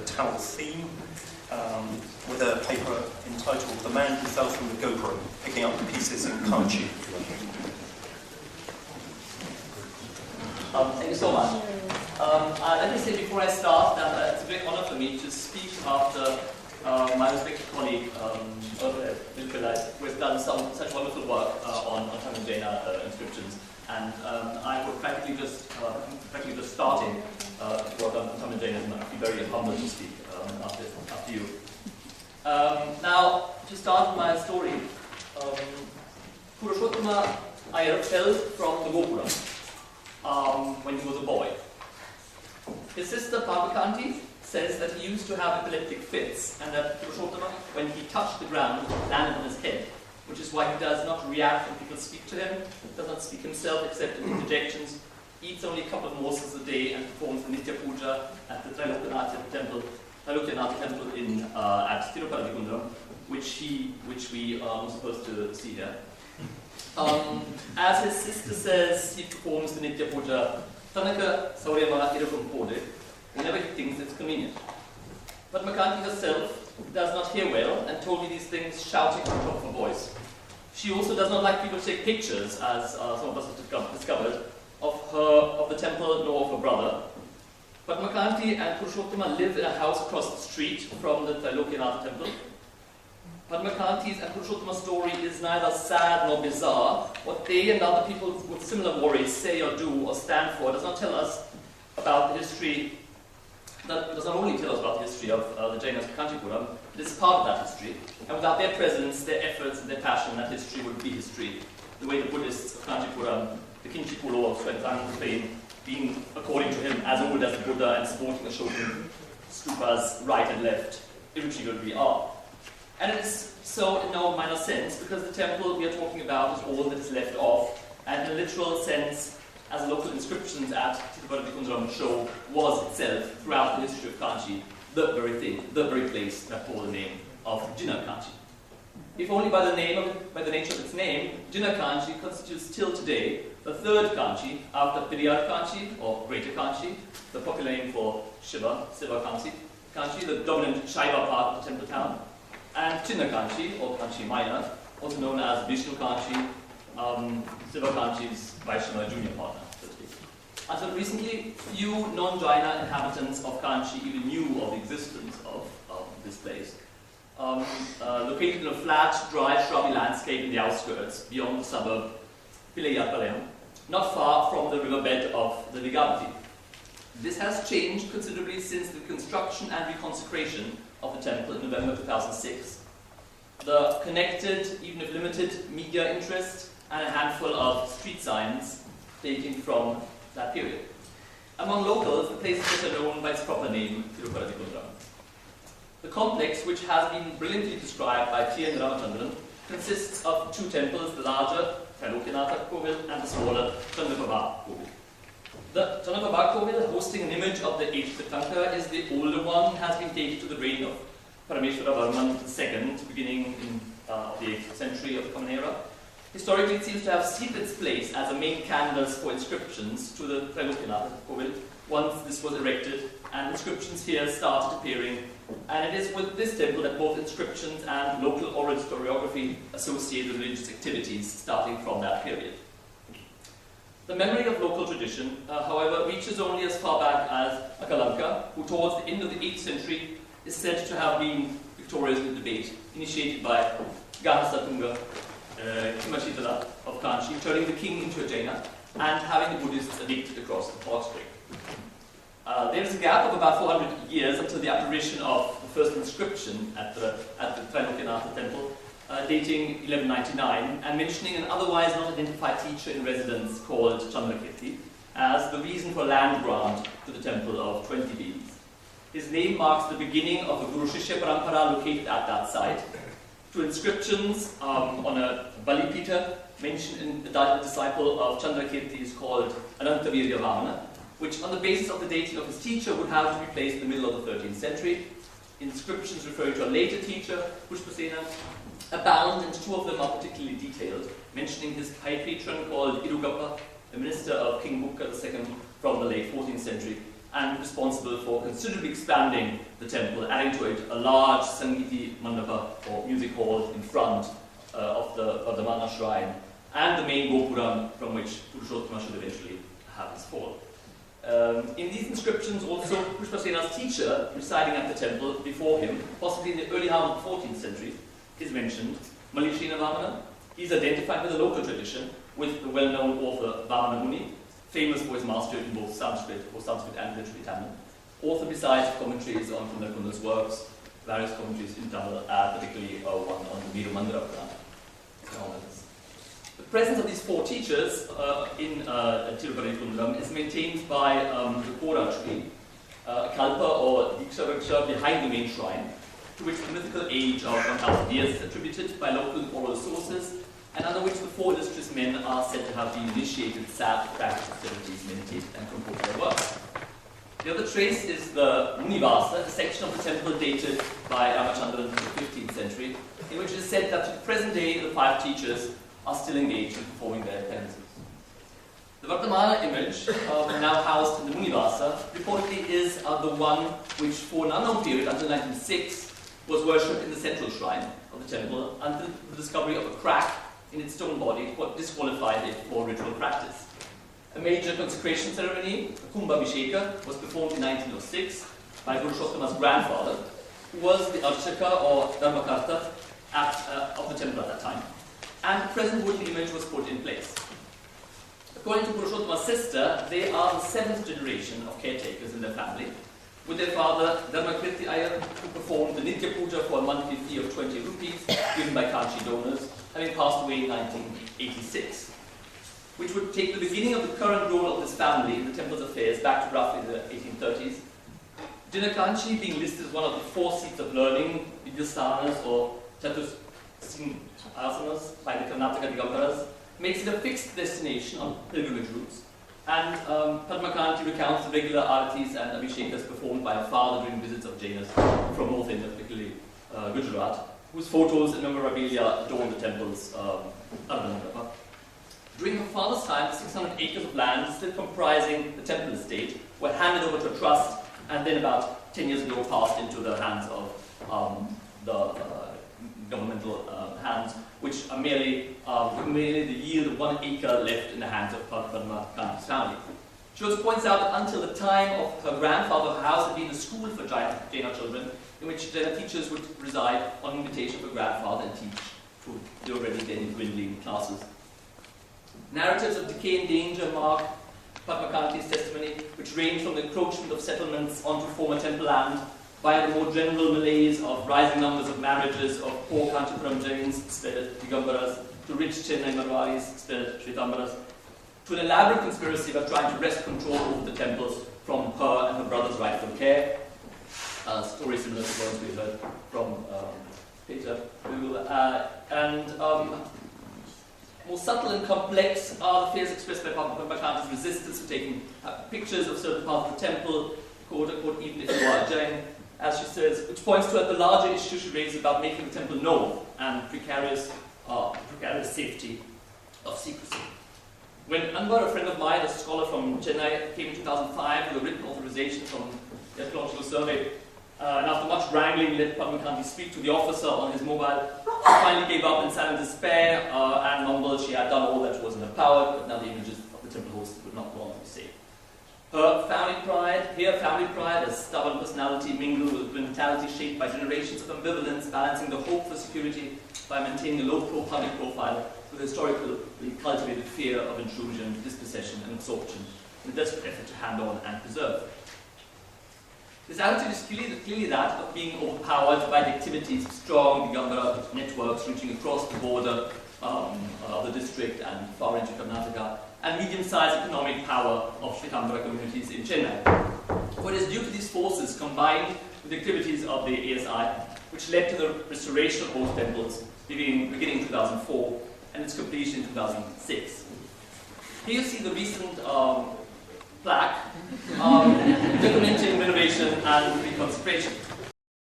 Tamil theme with a paper entitled "The Man Who Fell from the Gopuram, Picking Up the Pieces in Kanchi." Thank you so much. Let me say before I start that it's a great honor for me to speak after my respected colleague, who has done such wonderful work on Tamil Jaina inscriptions. And I would practically just starting work on Tamil Jainism. I'd be very humbled to speak after you. Now, to start my story, Purushottama Iyer fell from the Gopuram when he was a boy. His sister Kanchi says that he used to have epileptic fits, and that Purushottama, when he touched the ground, landed on his head, which is why he does not react when people speak to him, does not speak himself except in interjections, eats only a couple of morsels a day, and performs the Nitya Puja at the Trailokyanatha temple in at Gopuram, which we are supposed to see here. As his sister says, he performs the Nitya Puja Tanaka Sauriyama Irukum Pode whenever he thinks it's convenient. But Kanchi herself does not hear well and told me these things shouting at the top of her voice. She also does not like people to take pictures, as some of us have discovered, of the temple nor of her brother. But Kanchi and Purushottama live in a house across the street from the Trailokyanatha temple. But Kanchi's and Purushottama's story is neither sad nor bizarre. What they and other people with similar worries say or do or stand for does not tell us about the history. That does not only tell us about the history of the Jainas of Kanchipuram, it is part of that history. And without their presence, their efforts, and their passion, that history would be history. The way the Buddhists of Kanchipuram, the Kinchipu law of Swentan claim, being, according to him, as old as the Buddha and supporting Ashokan stupas right and left, irretrievably are. And it is so in no minor sense, because the temple we are talking about is all that is left of, and in a literal sense, as local inscriptions at Tirupati show, was itself, throughout the history of Kanchi, the very thing, the very place that bore the name of Jaina Kanchi. If only by the nature of its name, Jaina Kanchi constitutes till today the third Kanchi after Periyar Kanchi, or Greater Kanchi, the popular name for Shiva Kanchi, the dominant Shaiva part of the temple town, and Chinna Kanchi, or Kanchi Minor, also known as Vishnu Kanchi, Shiva Kanchi's Vaishnava junior partner, so to speak. Until recently, few non-Jaina inhabitants of Kanchi even knew of the existence of this place. Located in a flat, dry, shrubby landscape in the outskirts, beyond the suburb Pilayapalem, not far from the riverbed of the Vigavati. This has changed considerably since the construction and reconsecration of the temple in November 2006. The connected, even if limited, media interest and a handful of street signs dating from that period. Among locals, the place is better known by its proper name, Tirupati. The complex, which has been brilliantly described by T.N. Ramachandran, consists of two temples, the larger Trailokyanatha Kovil and the smaller Chandapabha Kovil. The Chandapabha Kovil, hosting an image of the 8th Tirthankara, is the older one, has been dated to the reign of Parameshwara Varman II, beginning in the 8th century of the Common Era. Historically, it seems to have ceded its place as a main canvas for inscriptions to the Trailokyanatha Kovil once this was erected, and inscriptions here started appearing. And it is with this temple that both inscriptions and local oral historiography associate with religious activities starting from that period. The memory of local tradition, however, reaches only as far back as Akalanka, who towards the end of the 8th century is said to have been victorious in the debate initiated by Gahasatunga Himachitala of Kanchi, turning the king into a Jaina and having the Buddhists evicted across the Park Strait. There is a gap of about 400 years until the apparition of the first inscription at the Trailokyanatha temple, dating 1199, and mentioning an otherwise not identified teacher in residence called Chandrakirti as the reason for land grant to the temple of 20 beams. His name marks the beginning of the Guru Shishya Parampara located at that site. Two inscriptions on a Balipita mentioned in the disciple of Chandrakirti is called Anantavirya Vamana, which on the basis of the dating of his teacher would have to be placed in the middle of the 13th century. Inscriptions referring to a later teacher, Pushpasena, abound, and two of them are particularly detailed, mentioning his high patron called Irugappa, a minister of King Bukka II from the late 14th century, and responsible for considerably expanding the temple, adding to it a large Sangiti Mandapa, or music hall, in front of the Vardhamana shrine, and the main Gopuram from which Purushottama should eventually have his fall. In these inscriptions also, Pushpasena's teacher residing at the temple before him, possibly in the early half of the 14th century, is mentioned, Malishina Vamana. He is identified with the local tradition with the well-known author Vamana Muni, famous for his mastery in both Sanskrit and literary Tamil. Author besides commentaries on Kundakunda's works, various commentaries in Tamil, particularly one on the Veeramandira Purana. The presence of these four teachers in Tirupati Kundaram is maintained by the Kora tree, a kalpa or Diksha Vriksha behind the main shrine, to which the mythical age of 1,000 years is attributed by local oral sources, and under which the four illustrious men are said to have been initiated, sat, practiced activities, meditated, and composed their works. The other trace is the Munivasa, a section of the temple dated by Ramachandran in the 15th century, in which it is said that to the present day the five teachers are still engaged in performing their penances. The Vardhamana image, now housed in the Munivasa, reportedly is the one which, for an unknown period until 1906, was worshipped in the central shrine of the temple until the discovery of a crack in its stone body what disqualified it for ritual practice. A major consecration ceremony, the Kumbhabhisheka, was performed in 1906 by Purushottama's grandfather, who was the Archaka or Dharmakarta of the temple at that time, and the present wooden image was put in place. According to Purushottama's sister, they are the seventh generation of caretakers in their family, with their father Dharmakirti Iyer, who performed the Nitya Puja for a monthly fee of 20 rupees given by Kanchi donors, having passed away in 1986, which would take the beginning of the current role of this family in the temple's affairs back to roughly the 1830s. Jaina Kanchi being listed as one of the four seats of learning, Vidyasthanas or Chatusinghasanas by the Karnataka Digambaras, makes it a fixed destination on pilgrimage routes. And Padmakanti recounts the regular aratis and abhishekas performed by her father during visits of Jainas from North India, particularly Gujarat, whose photos and memorabilia adorn the temple's urban mandapa. During her father's time, the 600 acres of land still comprising the temple estate were handed over to a trust, and then about 10 years ago passed into the hands of the governmental hands, which are merely the yield of 1 acre left in the hands of Padmakanti's family. She also points out that until the time of her grandfather, her house had been a school for Jaina children, in which Jaina teachers would reside on invitation of her grandfather and teach to the already then dwindling classes. Narratives of decay and danger mark Padmakanti's testimony, which range from the encroachment of settlements onto former temple land, via the more general malaise of rising numbers of marriages of poor Kanchipuram Jains, spelled Digambaras, to rich Chennai Marwaris, spelled Shvetambaras, to an elaborate conspiracy about trying to wrest control over the temples from her and her brother's rightful care. Stories similar to the ones we heard from Peter. More subtle and complex are the fears expressed by Padmakanti's resistance to taking pictures of certain parts of the temple, quote unquote, even if you are a Jain, as she says, which points to the larger issue she raises about making the temple known and precarious safety of secrecy. When Anwar, a friend of mine, a scholar from Chennai, came in 2005 with a written authorization from the Archaeological Survey, and after much wrangling let Padmakanti speak to the officer on his mobile, she finally gave up in silent despair and mumbled she had done all that was in her power, but now the images of the temple host would not go on to be saved. Her family pride, a stubborn personality mingled with mentality shaped by generations of ambivalence, balancing the hope for security by maintaining a low public profile with a historically cultivated fear of intrusion, dispossession, and absorption in a desperate effort to hand on and preserve. This attitude is clearly that of being overpowered by the activities of strong Digambara networks reaching across the border of the district and far into Karnataka, and medium-sized economic power of Shvetambara communities in Chennai. For it is due to these forces combined with the activities of the ASI, which led to the restoration of both temples beginning in 2004 and its completion in 2006. Here you see the recent plaque documenting renovation and reconsecration.